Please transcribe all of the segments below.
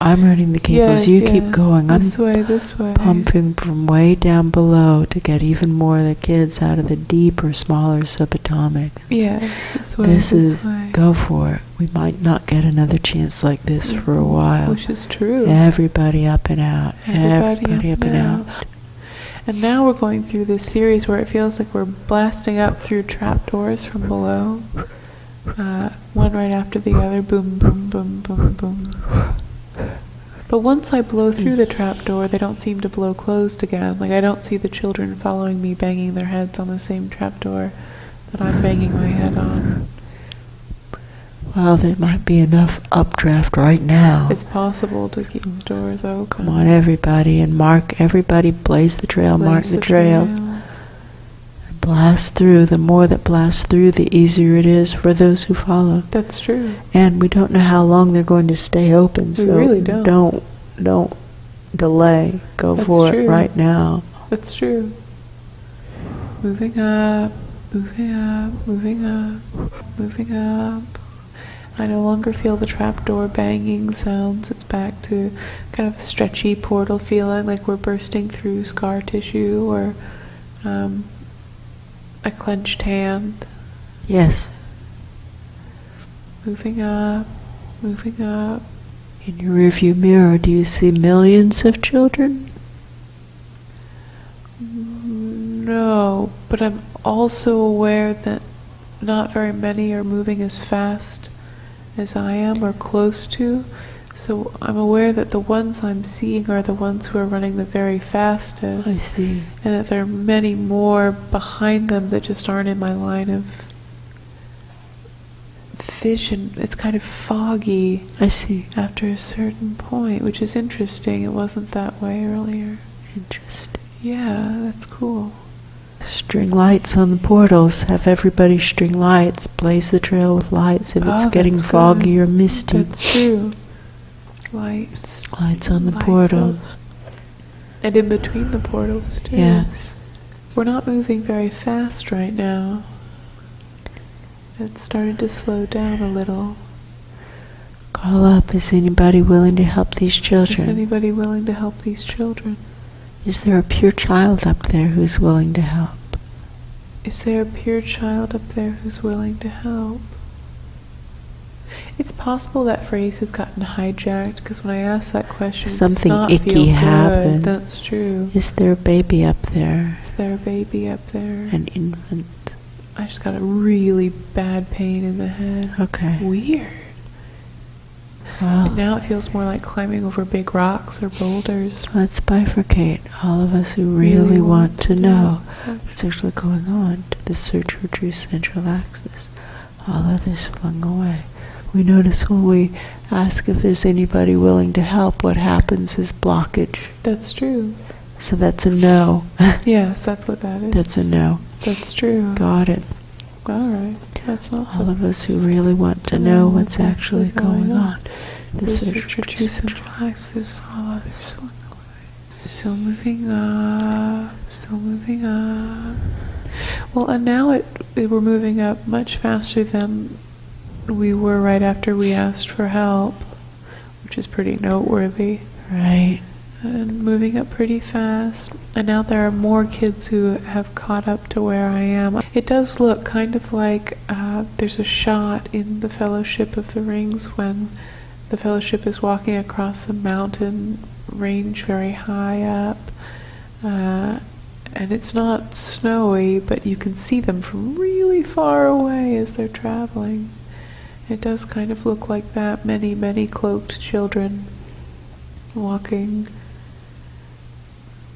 I'm running the cables, you keep going. This way, this way. Pumping from way down below to get even more of the kids out of the deeper, smaller subatomic. Yeah, this way, this way. Go for it. We might not get another chance like this for a while. Which is true. Everybody up and out. Everybody up and out. And now we're going through this series where it feels like we're blasting up through trapdoors from below. One right after the other. Boom, boom, boom, boom, boom. But once I blow through the trapdoor, they don't seem to blow closed again. Like, I don't see the children following me banging their heads on the same trapdoor that I'm banging my head on. Well, there might be enough updraft right now. It's possible to keep the doors open. Come on, everybody, and mark. Everybody blaze the trail, mark the trail. Blast through. The more that blasts through, the easier it is for those who follow. That's true. And we don't know how long they're going to stay open, we really don't. Don't delay. Go That's for true. it right now. That's true. Moving up, moving up, moving up, moving up. I no longer feel the trapdoor banging sounds. It's back to kind of a stretchy portal feeling, like we're bursting through scar tissue or a clenched hand. Yes. Moving up, moving up. In your rearview mirror, do you see millions of children? No, but I'm also aware that not very many are moving as fast as I am or close to. So I'm aware that the ones I'm seeing are the ones who are running the very fastest. I see. And that there are many more behind them that just aren't in my line of vision. It's kind of foggy. I see. After a certain point, which is interesting. It wasn't that way earlier. Interesting. Yeah, that's cool. String lights on the portals. Have everybody string lights. Blaze the trail with lights if it's getting foggy or misty. That's true. Lights. Lights on the portals. And in between the portals, too. Yes. We're not moving very fast right now. It started to slow down a little. Call up. Is anybody willing to help these children? Is anybody willing to help these children? Is there a pure child up there who's willing to help? Is there a pure child up there who's willing to help? It's possible that phrase has gotten hijacked, because when I asked that question, something it does not icky feel happened. Good. That's true. Is there a baby up there? Is there a baby up there? An infant. I just got a really bad pain in the head. Okay. Weird. Well, now it feels more like climbing over big rocks or boulders. Let's bifurcate. All of us who really want to know what's actually going on to the search for true central axis. All others flung away. We notice when we ask if there's anybody willing to help, what happens is blockage. That's true. So that's a no. Yes, that's what that is. That's a no. That's true. Got it. All right. That's not all of us who really want to know what's actually going on. The search for true central axis. All others flung away. Still moving up. Still moving up. Well, and now we're moving up much faster than we were right after we asked for help, which is pretty noteworthy. Right. And moving up pretty fast. And now there are more kids who have caught up to where I am. It does look kind of like there's a shot in the Fellowship of the Rings when the Fellowship is walking across a mountain range very high up. And it's not snowy, but you can see them from really far away as they're traveling. It does kind of look like that. Many, many cloaked children walking.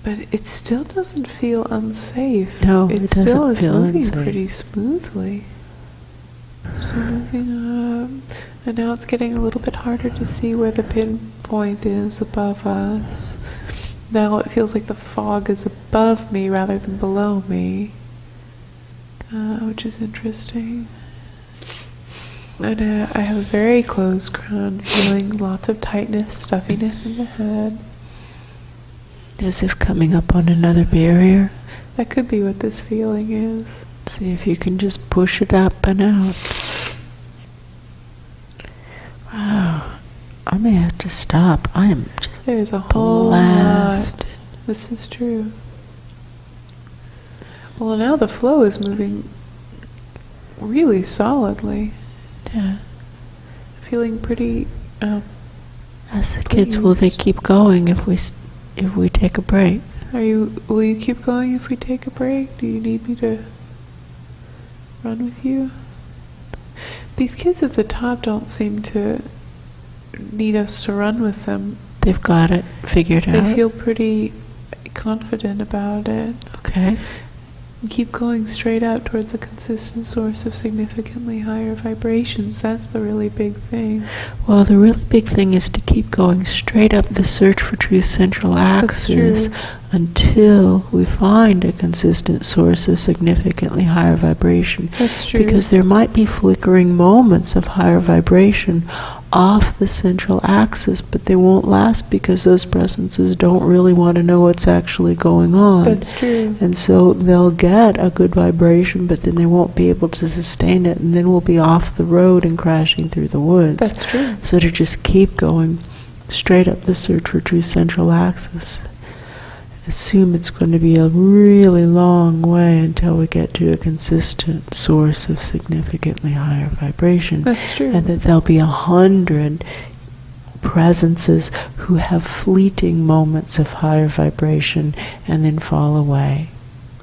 But it still doesn't feel unsafe. No, it doesn't still is feel moving unsafe. Pretty smoothly. Still moving up. And now it's getting a little bit harder to see where the pinpoint is above us. Now it feels like the fog is above me rather than below me. Which is interesting. And I have a very closed crown, feeling lots of tightness, stuffiness in the head. As if coming up on another barrier. That could be what this feeling is. See if you can just push it up and out. Wow. I may have to stop. I am just There's a whole blasted. lot. This is true. Well, now the flow is moving really solidly. Yeah. Feeling pretty. As the kids, will they keep going if we take a break? Will you keep going if we take a break? Do you need me to run with you? These kids at the top don't seem to need us to run with them. They've got it figured out. They feel pretty confident about it. Okay. Keep going straight out towards a consistent source of significantly higher vibrations. That's the really big thing. Well, the really big thing is to keep going straight up the search for truth central axis until we find a consistent source of significantly higher vibration. That's true. Because there might be flickering moments of higher vibration off the central axis, but they won't last because those presences don't really want to know what's actually going on. That's true. And so they'll get a good vibration, but then they won't be able to sustain it, and then we'll be off the road and crashing through the woods. That's true. So to just keep going straight up the search for true central axis. Assume it's going to be a really long way until we get to a consistent source of significantly higher vibration. That's true. And that there'll be 100 presences who have fleeting moments of higher vibration and then fall away.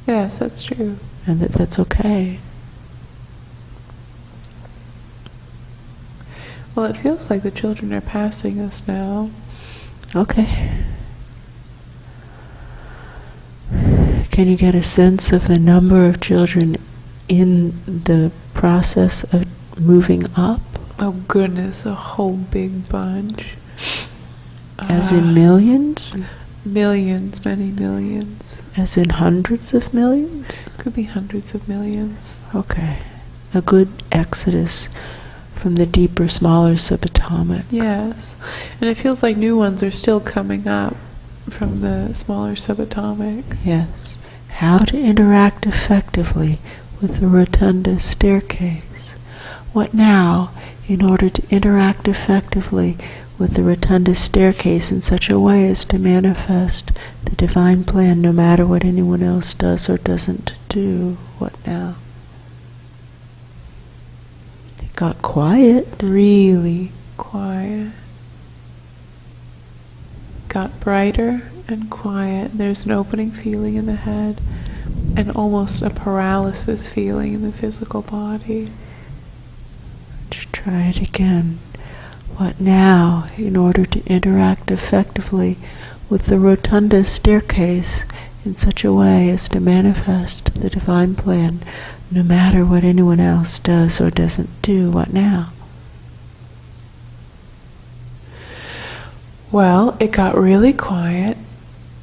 Yes, that's true. And that's okay. Well, it feels like the children are passing us now. Okay. Can you get a sense of the number of children in the process of moving up? Oh goodness, a whole big bunch. As in millions? Millions, many millions. As in hundreds of millions? Could be hundreds of millions. Okay. A good exodus from the deeper, smaller subatomic. Yes. And it feels like new ones are still coming up from the smaller subatomic. Yes. How to interact effectively with the rotunda staircase. What now, in order to interact effectively with the rotunda staircase in such a way as to manifest the divine plan no matter what anyone else does or doesn't do? What now? It got quiet. Really quiet. Got brighter and quiet. There's an opening feeling in the head and almost a paralysis feeling in the physical body. Let's try it again. What now, in order to interact effectively with the rotunda staircase in such a way as to manifest the divine plan no matter what anyone else does or doesn't do? What now? Well, it got really quiet,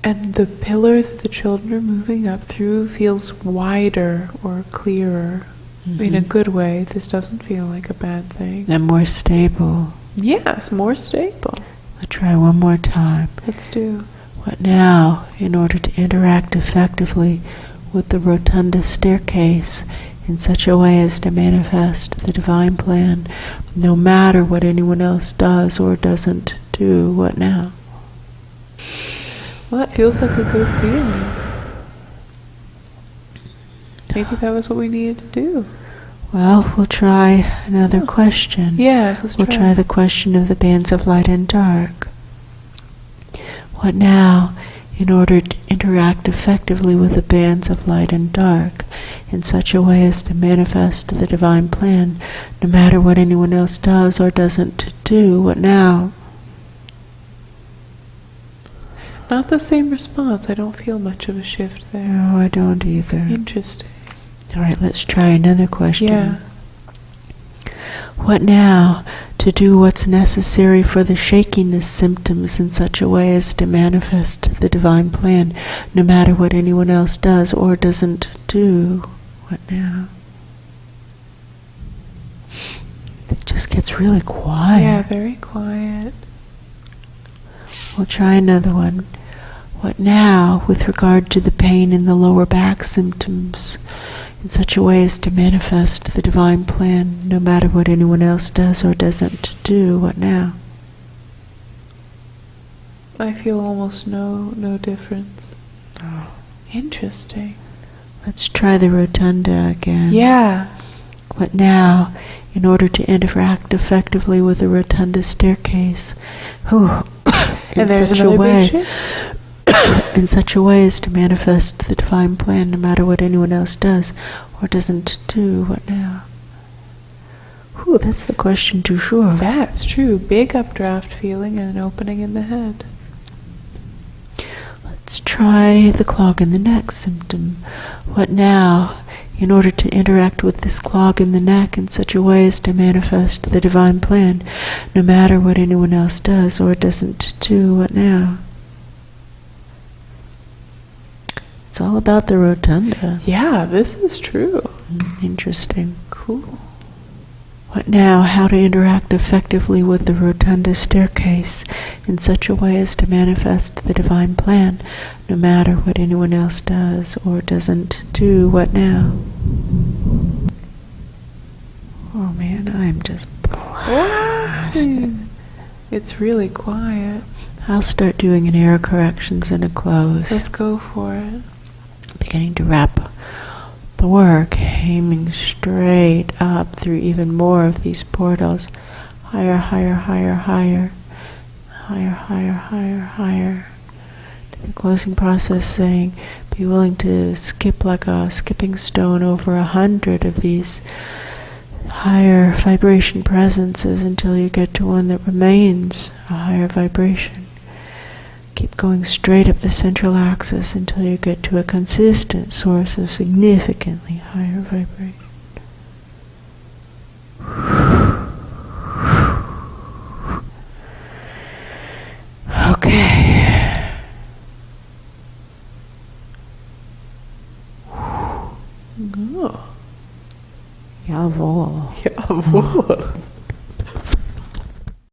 and the pillar that the children are moving up through feels wider or clearer. In a good way. This doesn't feel like a bad thing. And more stable. Yes, more stable. Let's try one more time. Let's do. What now, in order to interact effectively with the rotunda staircase in such a way as to manifest the divine plan no matter what anyone else does or doesn't do? What now? Well, that feels like a good feeling. Maybe that was what we needed to do. Well, we'll try another question. Yes, let's try. We'll try the question of the bands of light and dark. What now, in order to interact effectively with the bands of light and dark in such a way as to manifest the divine plan, no matter what anyone else does or doesn't do? What now? Not the same response. I don't feel much of a shift there. No, I don't either. Interesting. All right, let's try another question. Yeah. What now, to do what's necessary for the shakiness symptoms in such a way as to manifest the divine plan, no matter what anyone else does or doesn't do? What now? It just gets really quiet. Yeah, very quiet. We'll try another one. What now, with regard to the pain in the lower back symptoms, in such a way as to manifest the divine plan, no matter what anyone else does or doesn't do? What now? I feel almost no difference. Oh. Interesting. Let's try the rotunda again. Yeah. What now? In order to interact effectively with the rotunda staircase, And there's another big shift. in such a way as to manifest the divine plan, no matter what anyone else does or doesn't do. What now? That's the question to sure. That's true. Big updraft feeling and an opening in the head. Let's try the clog in the neck symptom. What now? In order to interact with this clog in the neck in such a way as to manifest the divine plan, no matter what anyone else does or doesn't do. What now? It's all about the rotunda. Yeah, this is true. Interesting. Cool. What now? How to interact effectively with the rotunda staircase in such a way as to manifest the divine plan, no matter what anyone else does or doesn't do. What now? Oh man, I'm just blasted. It's really quiet. I'll start doing an error corrections and a close. Let's go for it. Beginning to wrap the work, aiming straight up through even more of these portals. Higher, higher, higher, higher. Higher, higher, higher, higher. The closing process saying, be willing to skip like a skipping stone over 100 of these higher vibration presences until you get to one that remains a higher vibration. Keep going straight up the central axis until you get to a consistent source of significantly higher vibration. Okay. Oh. Jawohl. Jawohl.